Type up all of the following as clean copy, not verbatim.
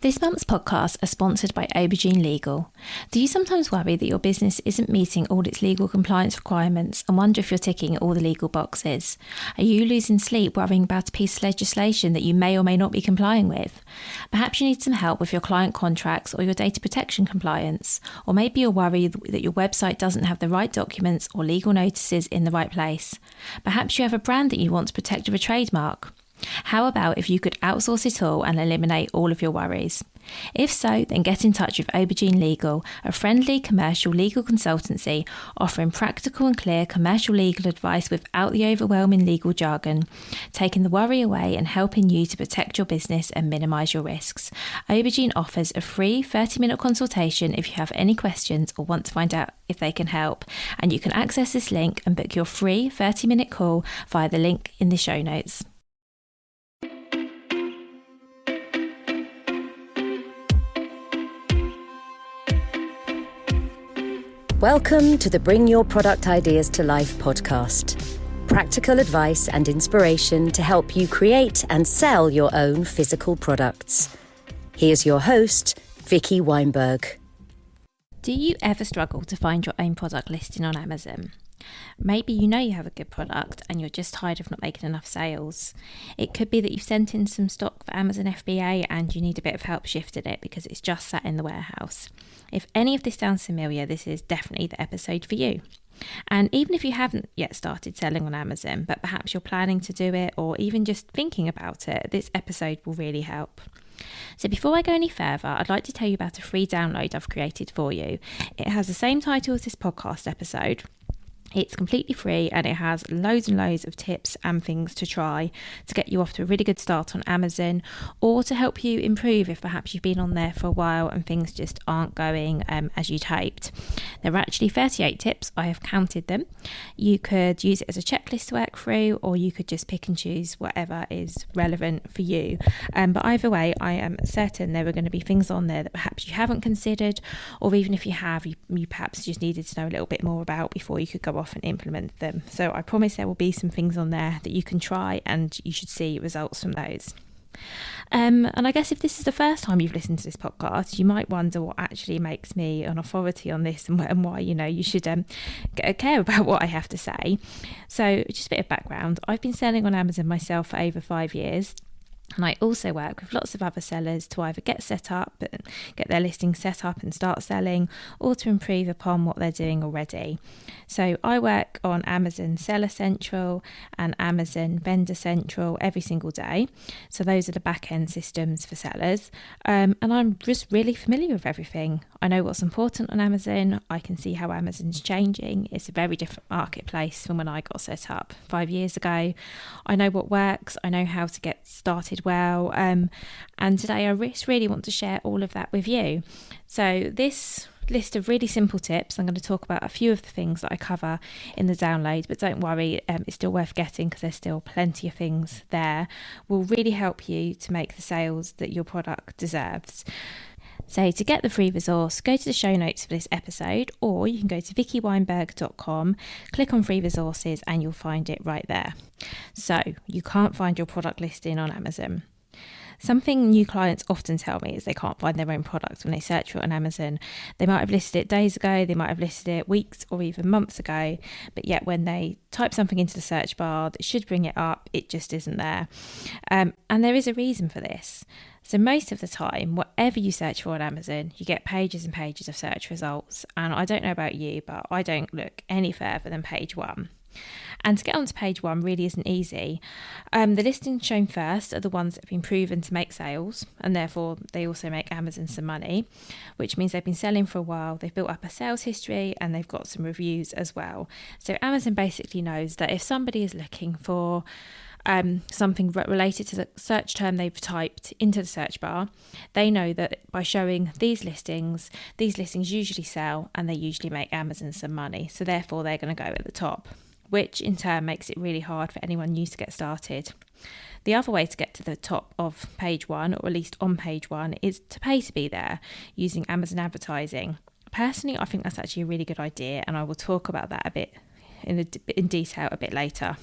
This month's podcasts are sponsored by Aubergine Legal. Do you sometimes worry that your business isn't meeting all its legal compliance requirements and wonder if you're ticking all the legal boxes? Are you losing sleep worrying about a piece of legislation that you may or may not be complying with? Perhaps you need some help with your client contracts or your data protection compliance. Or maybe you're worried that your website doesn't have the right documents or legal notices in the right place. Perhaps you have a brand that you want to protect with a trademark. How about if you could outsource it all and eliminate all of your worries? If so, then get in touch with Aubergine Legal, a friendly commercial legal consultancy offering practical and clear commercial legal advice without the overwhelming legal jargon, taking the worry away and helping you to protect your business and minimise your risks. Aubergine offers a free 30-minute consultation if you have any questions or want to find out if they can help, and you can access this link and book your free 30-minute call via the link in the show notes. Welcome to the Bring Your Product Ideas to Life podcast. Practical advice and inspiration to help you create and sell your own physical products. Here's your host, Vicky Weinberg. Do you ever struggle to find your own product listing on Amazon? Maybe you know you have a good product and you're just tired of not making enough sales. It could be that you've sent in some stock for Amazon FBA and you need a bit of help shifting it because it's just sat in the warehouse. If any of this sounds familiar, this is definitely the episode for you. And even if you haven't yet started selling on Amazon, but perhaps you're planning to do it or even just thinking about it, this episode will really help. So before I go any further, I'd like to tell you about a free download I've created for you. It has the same title as this podcast episode. It's completely free and it has loads and loads of tips and things to try to get you off to a really good start on Amazon, or to help you improve if perhaps you've been on there for a while and things just aren't going as you'd hoped. There are actually 38 tips. I have counted them. You could use it as a checklist to work through, or you could just pick and choose whatever is relevant for you. But either way, I am certain there are going to be things on there that perhaps you haven't considered, or even if you have, you perhaps just needed to know a little bit more about before you could go off and implement them. So I promise there will be some things on there that you can try and you should see results from those. And I guess if this is the first time you've listened to this podcast, you might wonder what actually makes me an authority on this and why, you should care about what I have to say. So just a bit of background. I've been selling on Amazon myself for over 5 years. And I also work with lots of other sellers to either get set up and get their listing set up and start selling, or to improve upon what they're doing already. So I work on Amazon Seller Central and Amazon Vendor Central every single day. So those are the back-end systems for sellers. And I'm just really familiar with everything. I know what's important on Amazon. I can see how Amazon's changing. It's a very different marketplace from when I got set up 5 years ago. I know what works. I know how to get started well. And today I just really want to share all of that with you. So this list of really simple tips, I'm going to talk about a few of the things that I cover in the download, but don't worry, it's still worth getting because there's still plenty of things there, will really help you to make the sales that your product deserves. So to get the free resource, go to the show notes for this episode, or you can go to vickyweinberg.com, click on free resources and you'll find it right there. So you can't find your product listing on Amazon. Something new clients often tell me is they can't find their own product when they search for it on Amazon. They might have listed it days ago, they might have listed it weeks or even months ago, but yet when they type something into the search bar that should bring it up, it just isn't there. And there is a reason for this. So most of the time, whatever you search for on Amazon, you get pages and pages of search results. And I don't know about you, but I don't look any further than page 1. And to get onto page 1 really isn't easy. The listings shown first are the ones that have been proven to make sales, and therefore they also make Amazon some money, which means they've been selling for a while, they've built up a sales history, and they've got some reviews as well. So Amazon basically knows that if somebody is looking for something related to the search term they've typed into the search bar, they know that by showing these listings usually sell and they usually make Amazon some money. So therefore they're going to go at the top, which in turn makes it really hard for anyone new to get started. The other way to get to the top of page 1, or at least on page 1, is to pay to be there using Amazon advertising. Personally, I think that's actually a really good idea, and I will talk about that a bit in detail a bit later.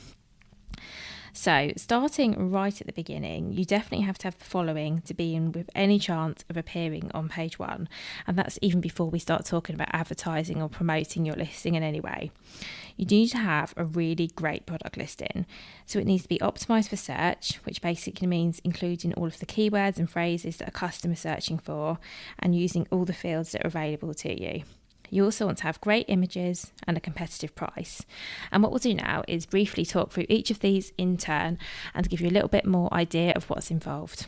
So starting right at the beginning, you definitely have to have the following to be in with any chance of appearing on page one. And that's even before we start talking about advertising or promoting your listing in any way. You need to have a really great product listing. So it needs to be optimized for search, which basically means including all of the keywords and phrases that a customer is searching for and using all the fields that are available to you. You also want to have great images and a competitive price. And what we'll do now is briefly talk through each of these in turn and give you a little bit more idea of what's involved.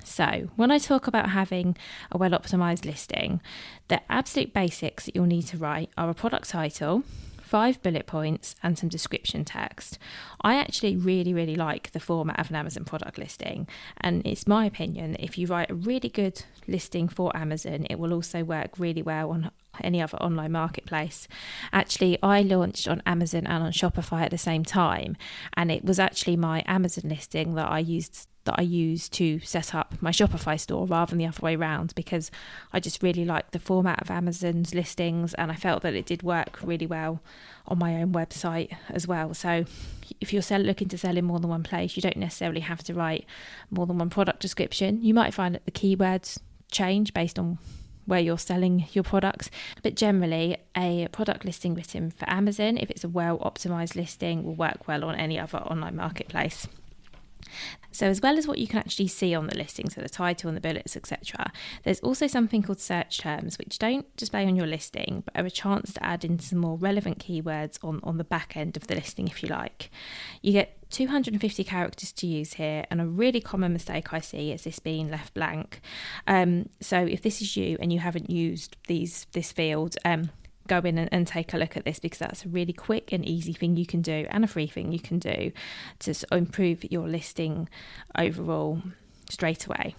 So when I talk about having a well-optimized listing, the absolute basics that you'll need to write are a product title, 5 bullet points and some description text. I actually really like the format of an Amazon product listing, and it's my opinion that if you write a really good listing for Amazon, it will also work really well on any other online marketplace. Actually, I launched on Amazon and on Shopify at the same time, and it was actually my Amazon listing that I used to set up my Shopify store rather than the other way around, because I just really liked the format of Amazon's listings and I felt that it did work really well on my own website as well. So if you're looking to sell in more than one place, you don't necessarily have to write more than one product description. You might find that the keywords change based on where you're selling your products, but generally a product listing written for Amazon, if it's a well optimized listing, will work well on any other online marketplace. So as well as what you can actually see on the listing, so the title and the bullets, etc., there's also something called search terms, which don't display on your listing, but are a chance to add in some more relevant keywords on the back end of the listing, if you like. You get 250 characters to use here, and a really common mistake I see is this being left blank. So if this is you and you haven't used this field, go in and take a look at this, because that's a really quick and easy thing you can do, and a free thing you can do to improve your listing overall straight away.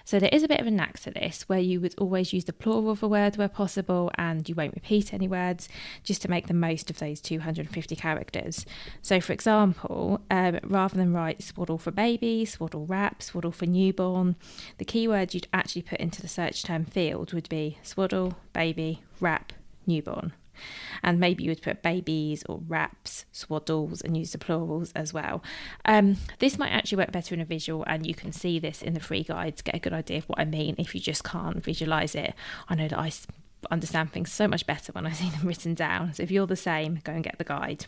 So there is a bit of a knack to this, where you would always use the plural of a word where possible, and you won't repeat any words, just to make the most of those 250 characters. So for example, rather than write swaddle for baby, swaddle wrap, swaddle for newborn, the keywords you'd actually put into the search term field would be swaddle, baby, wrap, newborn. And maybe you would put babies or wraps, swaddles, and use the plurals as well. This might actually work better in a visual, and you can see this in the free guide to get a good idea of what I mean if you just can't visualize it. I know that I understand things so much better when I see them written down, so if you're the same, go and get the guide.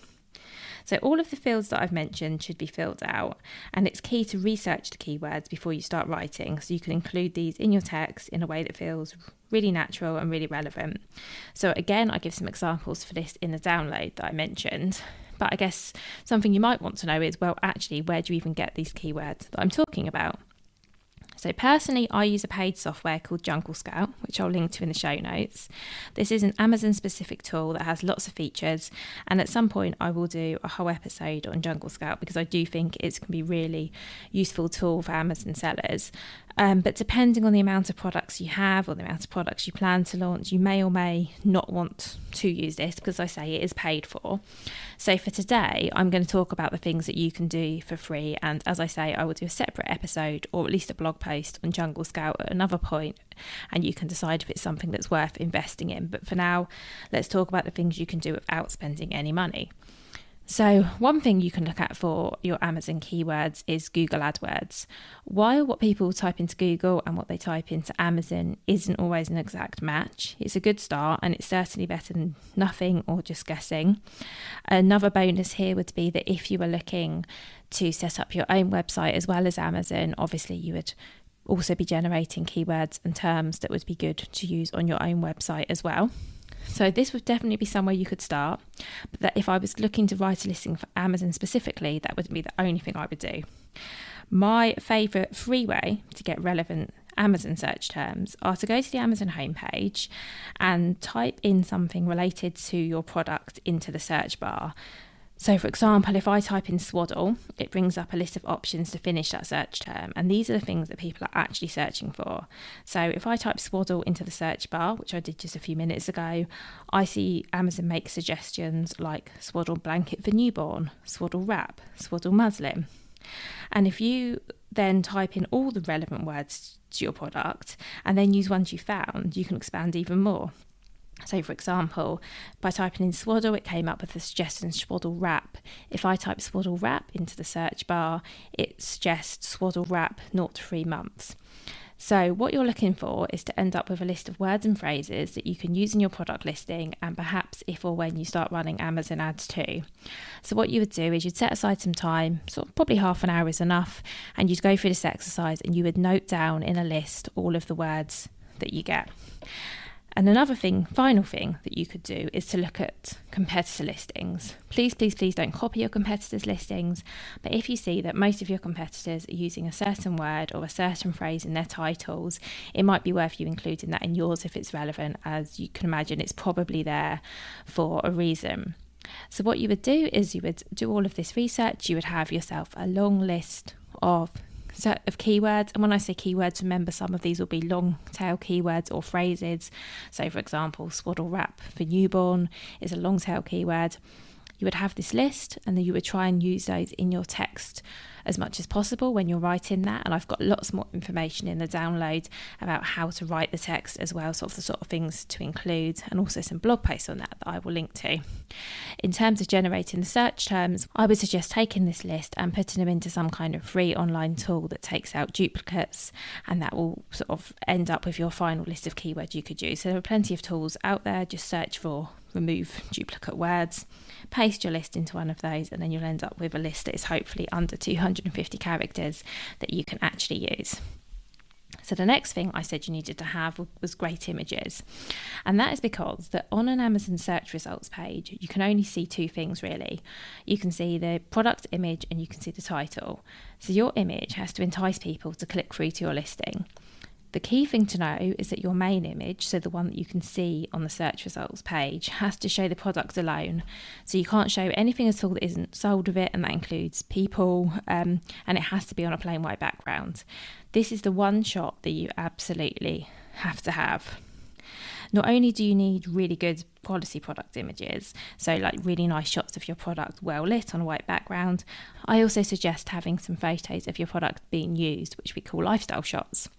So all of the fields that I've mentioned should be filled out, and it's key to research the keywords before you start writing, so you can include these in your text in a way that feels really natural and really relevant. So again, I give some examples for this in the download that I mentioned, but I guess something you might want to know is, well, actually, where do you even get these keywords that I'm talking about? So personally, I use a paid software called Jungle Scout, which I'll link to in the show notes. This is an Amazon specific tool that has lots of features, and at some point I will do a whole episode on Jungle Scout, because I do think it can be really useful tool for Amazon sellers. But depending on the amount of products you have or the amount of products you plan to launch, you may or may not want to use this, because I say it is paid for. So for today, I'm going to talk about the things that you can do for free. And as I say, I will do a separate episode, or at least a blog post on Jungle Scout at another point, and you can decide if it's something that's worth investing in. But for now, let's talk about the things you can do without spending any money. So one thing you can look at for your Amazon keywords is Google AdWords. While what people type into Google and what they type into Amazon isn't always an exact match, it's a good start, and it's certainly better than nothing or just guessing. Another bonus here would be that if you were looking to set up your own website as well as Amazon, obviously you would also be generating keywords and terms that would be good to use on your own website as well. So this would definitely be somewhere you could start, but that if I was looking to write a listing for Amazon specifically, that would be the only thing I would do. My favourite free way to get relevant Amazon search terms are to go to the Amazon homepage and type in something related to your product into the search bar. So for example, if I type in swaddle, it brings up a list of options to finish that search term, and these are the things that people are actually searching for. So if I type swaddle into the search bar, which I did just a few minutes ago, I see Amazon make suggestions like swaddle blanket for newborn, swaddle wrap, swaddle muslin. And if you then type in all the relevant words to your product and then use ones you found, you can expand even more. So for example, by typing in swaddle, it came up with the suggestion swaddle wrap. If I type swaddle wrap into the search bar, it suggests swaddle wrap 0 to 3 months. So what you're looking for is to end up with a list of words and phrases that you can use in your product listing, and perhaps if or when you start running Amazon ads too. So what you would do is you'd set aside some time, sort of probably half an hour is enough, and you'd go through this exercise and you would note down in a list all of the words that you get. And another final thing that you could do is to look at competitor listings. Please don't copy your competitors' listings, but if you see that most of your competitors are using a certain word or a certain phrase in their titles, it might be worth you including that in yours if it's relevant. As you can imagine, it's probably there for a reason. So what you would do is you would do all of this research. You would have yourself a long list of keywords, and when I say keywords, remember some of these will be long tail keywords or phrases. So for example, swaddle wrap for newborn is a long tail keyword. You would have this list, and then you would try and use those in your text as much as possible when you're writing that. And I've got lots more information in the download about how to write the text as well, sort of things to include, and also some blog posts on that I will link to. In terms of generating the search terms, I would suggest taking this list and putting them into some kind of free online tool that takes out duplicates, and that will sort of end up with your final list of keywords you could use. So there are plenty of tools out there. Just search for remove duplicate words, paste your list into one of those, and then you'll end up with a list that is hopefully under 250 characters that you can actually use. So the next thing I said you needed to have was great images. And that is because that on an Amazon search results page, you can only see two things really. You can see the product image and you can see the title. So your image has to entice people to click through to your listing. The key thing to know is that your main image, so the one that you can see on the search results page, has to show the product alone. So you can't show anything at all that isn't sold with it, and that includes people, and it has to be on a plain white background. This is the one shot that you absolutely have to have. Not only do you need really good quality product images, so like really nice shots of your product well lit on a white background, I also suggest having some photos of your product being used, which we call lifestyle shots.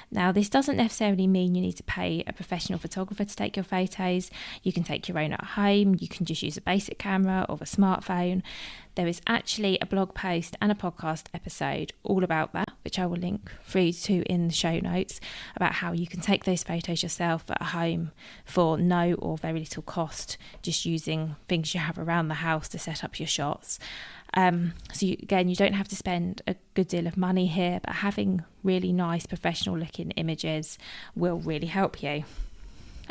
Now, this doesn't necessarily mean you need to pay a professional photographer to take your photos. You can take your own at home. You can just use a basic camera or a smartphone. There is actually a blog post and a podcast episode all about that, which I will link through to in the show notes, about how you can take those photos yourself at home for no or very little cost, just using things you have around the house to set up your shots. You don't have to spend a good deal of money here, but having really nice professional looking images will really help you.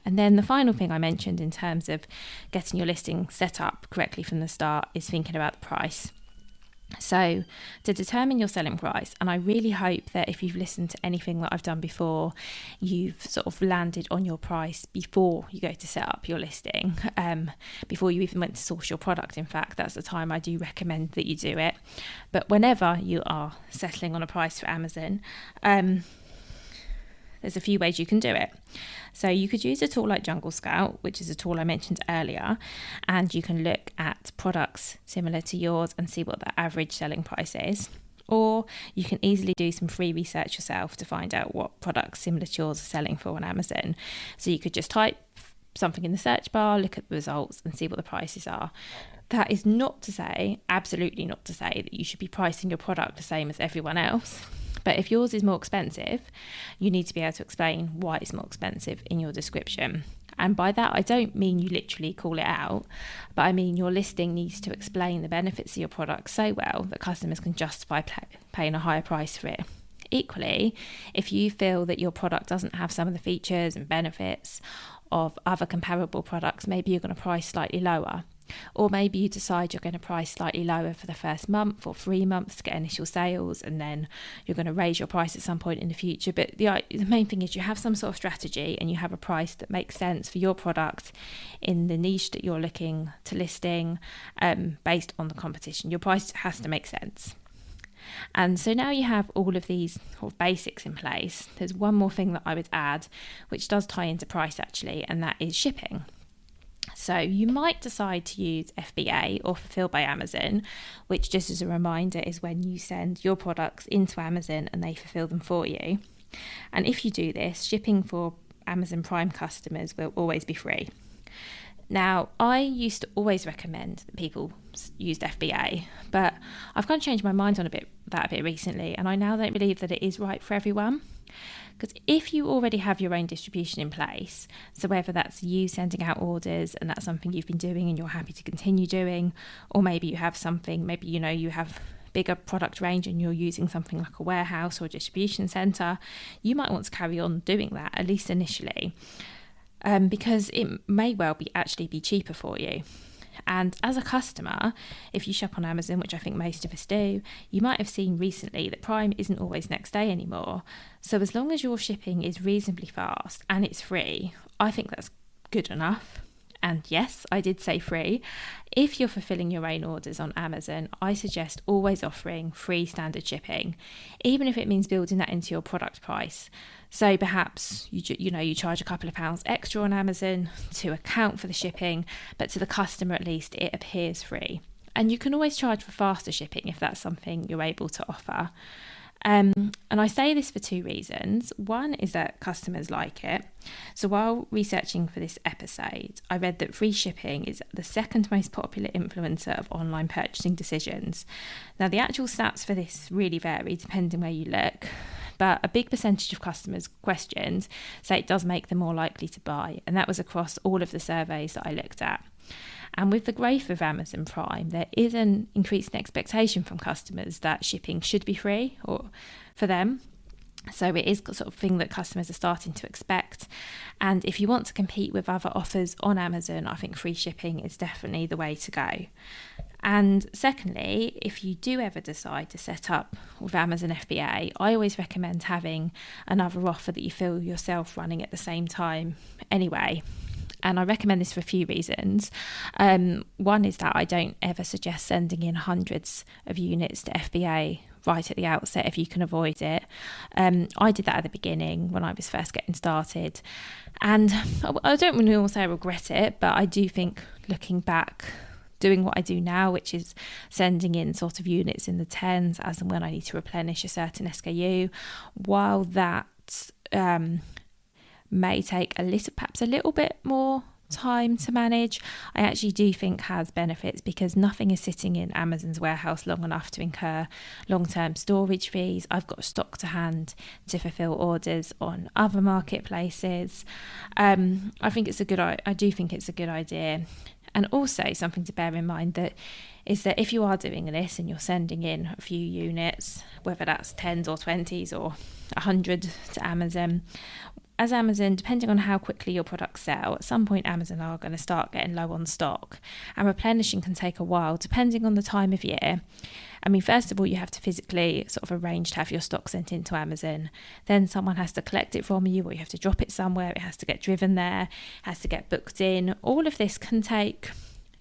And then the final thing I mentioned in terms of getting your listing set up correctly from the start is thinking about the price. So to determine your selling price, and I really hope that if you've listened to anything that I've done before, you've sort of landed on your price before you go to set up your listing, before you even went to source your product. In fact, that's the time I do recommend that you do it. But whenever you are settling on a price for Amazon, there's a few ways you can do it. So you could use a tool like Jungle Scout, which is a tool I mentioned earlier, and you can look at products similar to yours and see what the average selling price is. Or you can easily do some free research yourself to find out what products similar to yours are selling for on Amazon. So you could just type something in the search bar, look at the results and see what the prices are. That is not to say, absolutely not to say, that you should be pricing your product the same as everyone else. But if yours is more expensive, you need to be able to explain why it's more expensive in your description. And by that, I don't mean you literally call it out, but I mean your listing needs to explain the benefits of your product so well that customers can justify paying a higher price for it. Equally, if you feel that your product doesn't have some of the features and benefits of other comparable products, maybe you're going to price slightly lower. Or maybe you decide you're going to price slightly lower for the first month or 3 months to get initial sales, and then you're going to raise your price at some point in the future. But the main thing is you have some sort of strategy and you have a price that makes sense for your product in the niche that you're looking to listing, based on the competition. Your price has to make sense. And so now you have all of these sort of basics in place. There's one more thing that I would add, which does tie into price actually, and that is shipping. So you might decide to use FBA or Fulfill by Amazon, which, just as a reminder, is when you send your products into Amazon and they fulfill them for you. And if you do this, shipping for Amazon Prime customers will always be free. Now, I used to always recommend that people used FBA, but I've kind of changed my mind on that a bit recently, and I now don't believe that it is right for everyone. Because if you already have your own distribution in place, so whether that's you sending out orders and that's something you've been doing and you're happy to continue doing, or maybe you have something, maybe you have bigger product range and you're using something like a warehouse or a distribution centre, you might want to carry on doing that, at least initially. Because it may well actually be cheaper for you. And as a customer, if you shop on Amazon, which I think most of us do, you might have seen recently that Prime isn't always next day anymore. So as long as your shipping is reasonably fast and it's free, I think that's good enough. And yes, I did say free. If you're fulfilling your own orders on Amazon, I suggest always offering free standard shipping, even if it means building that into your product price. So perhaps you charge a couple of pounds extra on Amazon to account for the shipping, but to the customer at least it appears free. And you can always charge for faster shipping if that's something you're able to offer. And I say this for two reasons. One is that customers like it. So while researching for this episode, I read that free shipping is the second most popular influencer of online purchasing decisions. Now, the actual stats for this really vary depending where you look, but a big percentage of customers questioned say it does make them more likely to buy, and that was across all of the surveys that I looked at. And with the growth of Amazon Prime, there is an increased expectation from customers that shipping should be free or for them. So it is sort of thing that customers are starting to expect. And if you want to compete with other offers on Amazon, I think free shipping is definitely the way to go. And secondly, if you do ever decide to set up with Amazon FBA, I always recommend having another offer that you feel yourself running at the same time anyway. And I recommend this for a few reasons. One is that I don't ever suggest sending in hundreds of units to FBA right at the outset if you can avoid it. I did that at the beginning when I was first getting started. And I don't really want to say I regret it, but I do think looking back, doing what I do now, which is sending in sort of units in the tens as and when I need to replenish a certain SKU, while that may take perhaps a little bit more time to manage, I actually do think has benefits, because nothing is sitting in Amazon's warehouse long enough to incur long-term storage fees. I've got stock to hand to fulfill orders on other marketplaces. I do think it's a good idea. And also something to bear in mind is that if you are doing this and you're sending in a few units, whether that's 10s or 20s or 100 to Amazon, as Amazon, depending on how quickly your products sell, at some point Amazon are going to start getting low on stock, and replenishing can take a while depending on the time of year. I mean, first of all, you have to physically sort of arrange to have your stock sent into Amazon. Then someone has to collect it from you, or you have to drop it somewhere. It has to get driven there, it has to get booked in. All of this can take,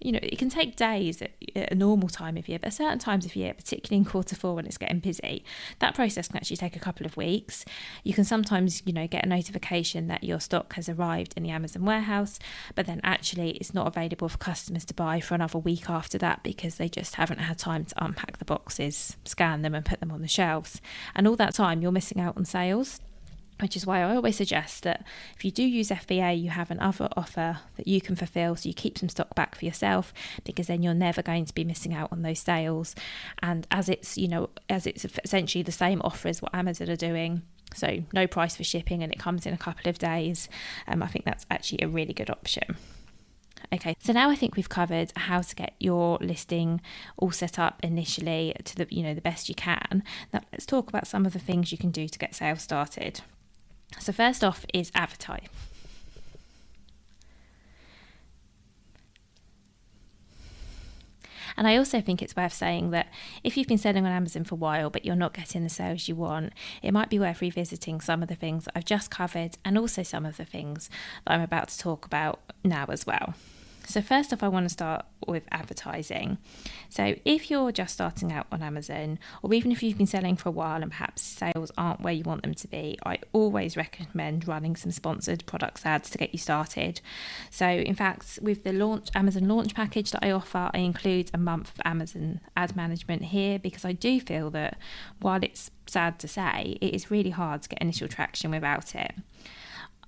it can take days at a normal time of year, but at certain times of year, particularly in Q4 when it's getting busy, that process can actually take a couple of weeks. You can sometimes, get a notification that your stock has arrived in the Amazon warehouse, but then actually it's not available for customers to buy for another week after that because they just haven't had time to unpack the boxes, scan them and put them on the shelves. And all that time you're missing out on sales. Which is why I always suggest that if you do use FBA, you have another offer that you can fulfill, so you keep some stock back for yourself, because then you're never going to be missing out on those sales. And as it's essentially the same offer as what Amazon are doing, so no price for shipping and it comes in a couple of days, I think that's actually a really good option. Okay, so now I think we've covered how to get your listing all set up initially to the best you can. Now let's talk about some of the things you can do to get sales started. So first off is advertise. And I also think it's worth saying that if you've been selling on Amazon for a while but you're not getting the sales you want, it might be worth revisiting some of the things that I've just covered, and also some of the things that I'm about to talk about now as well. So first off, I want to start with advertising. So if you're just starting out on Amazon, or even if you've been selling for a while and perhaps sales aren't where you want them to be, I always recommend running some sponsored products ads to get you started. So in fact, with the Amazon launch package that I offer, I include a month of Amazon ad management here, because I do feel that while it's sad to say, it is really hard to get initial traction without it.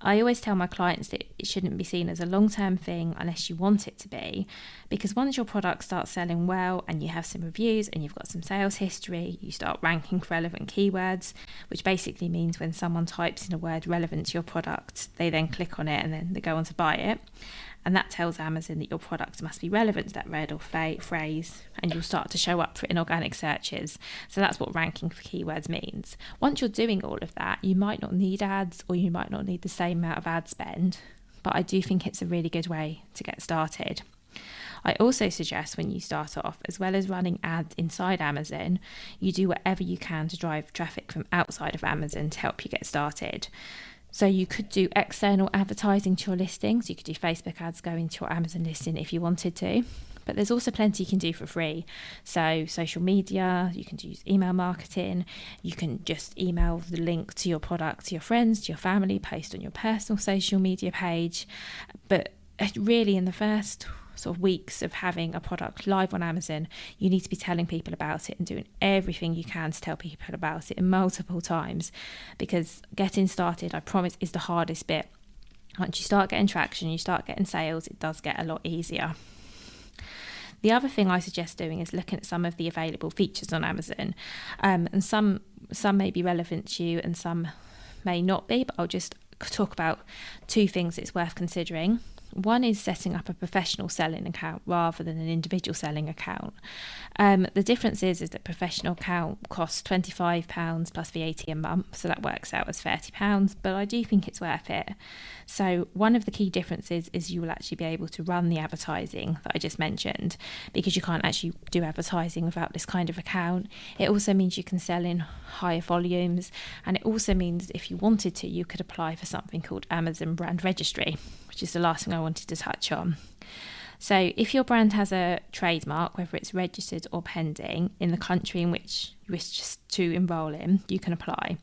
I always tell my clients that it shouldn't be seen as a long-term thing unless you want it to be, because once your product starts selling well and you have some reviews and you've got some sales history, you start ranking for relevant keywords, which basically means when someone types in a word relevant to your product, they then click on it and then they go on to buy it. And that tells Amazon that your product must be relevant to that word or phrase, and you'll start to show up for it in organic searches. So that's what ranking for keywords means. Once you're doing all of that, you might not need ads, or you might not need the same amount of ad spend, but I do think it's a really good way to get started. I also suggest when you start off, as well as running ads inside Amazon, you do whatever you can to drive traffic from outside of Amazon to help you get started. So you could do external advertising to your listings. You could do Facebook ads going to your Amazon listing if you wanted to. But there's also plenty you can do for free. So social media, you can use email marketing. You can just email the link to your product to your friends, to your family, post on your personal social media page. But really in the first sort of weeks of having a product live on Amazon, you need to be telling people about it and doing everything you can to tell people about it multiple times, because getting started, I promise, is the hardest bit. Once you start getting traction, you start getting sales, it does get a lot easier. The other thing I suggest doing is looking at some of the available features on Amazon, and some may be relevant to you and some may not be, but I'll just talk about two things it's worth considering. One is setting up a professional selling account rather than an individual selling account. The difference is that professional account costs £25 plus VAT a month, so that works out as £30, but I do think it's worth it. So one of the key differences is you will actually be able to run the advertising that I just mentioned, because you can't actually do advertising without this kind of account. It also means you can sell in higher volumes, and it also means if you wanted to, you could apply for something called Amazon Brand Registry, which is the last thing I wanted to touch on. So if your brand has a trademark, whether it's registered or pending, in the country in which you wish to enrol in, you can apply.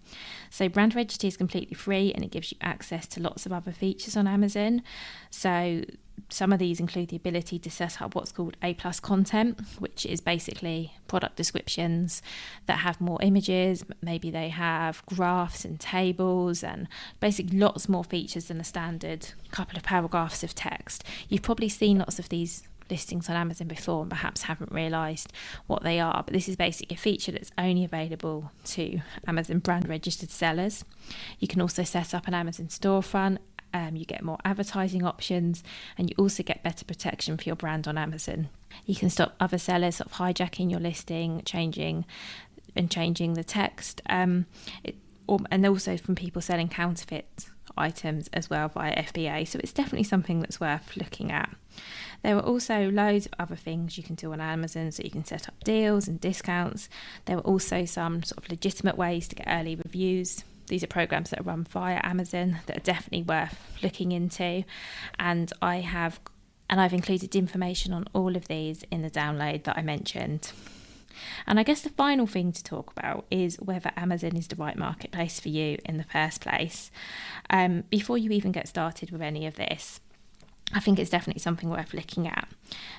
So brand registry is completely free and it gives you access to lots of other features on Amazon. So some of these include the ability to set up what's called A+ content, which is basically product descriptions that have more images. Maybe they have graphs and tables and basically lots more features than a standard couple of paragraphs of text. You've probably seen lots of these listings on Amazon before and perhaps haven't realised what they are, but this is basically a feature that's only available to Amazon brand registered sellers. You can also set up an Amazon storefront. You get more advertising options, and you also get better protection for your brand on Amazon. You can stop other sellers sort of hijacking your listing, changing the text, and also from people selling counterfeit items as well via FBA. So it's definitely something that's worth looking at. There are also loads of other things you can do on Amazon, so you can set up deals and discounts. There are also some sort of legitimate ways to get early reviews. These are programs that are run via Amazon that are definitely worth looking into, and I've included information on all of these in the download that I mentioned. And I guess the final thing to talk about is whether Amazon is the right marketplace for you in the first place. Before you even get started with any of this, I think it's definitely something worth looking at,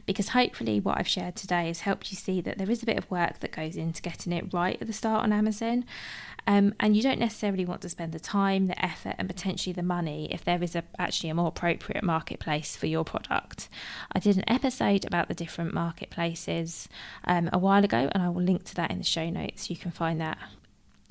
because hopefully what I've shared today has helped you see that there is a bit of work that goes into getting it right at the start on Amazon, and you don't necessarily want to spend the time, the effort and potentially the money if there is actually a more appropriate marketplace for your product. I did an episode about the different marketplaces a while ago, and I will link to that in the show notes. You can find that.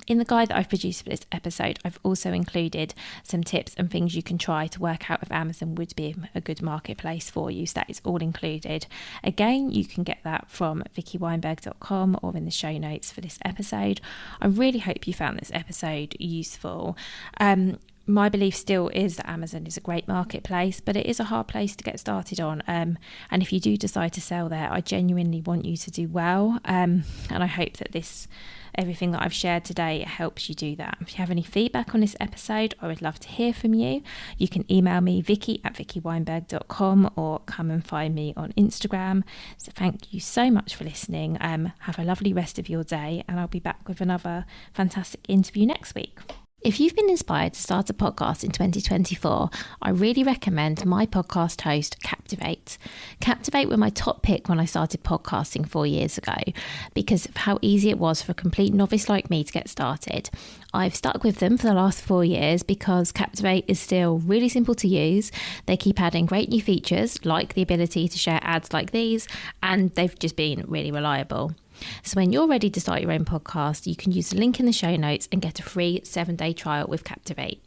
In the guide that I've produced for this episode, I've also included some tips and things you can try to work out if Amazon would be a good marketplace for you. So that is all included. Again, you can get that from vickyweinberg.com or in the show notes for this episode. I really hope you found this episode useful. My belief still is that Amazon is a great marketplace, but it is a hard place to get started on. And if you do decide to sell there, I genuinely want you to do well. And I hope that everything that I've shared today helps you do that. If you have any feedback on this episode, I would love to hear from you. You can email me, vicky@vickyweinberg.com, or come and find me on Instagram. So thank you so much for listening. Have a lovely rest of your day, and I'll be back with another fantastic interview next week. If you've been inspired to start a podcast in 2024, I really recommend my podcast host, Captivate. Captivate were my top pick when I started podcasting 4 years ago because of how easy it was for a complete novice like me to get started. I've stuck with them for the last 4 years because Captivate is still really simple to use. They keep adding great new features like the ability to share ads like these, and they've just been really reliable. So when you're ready to start your own podcast, you can use the link in the show notes and get a free 7-day trial with Captivate.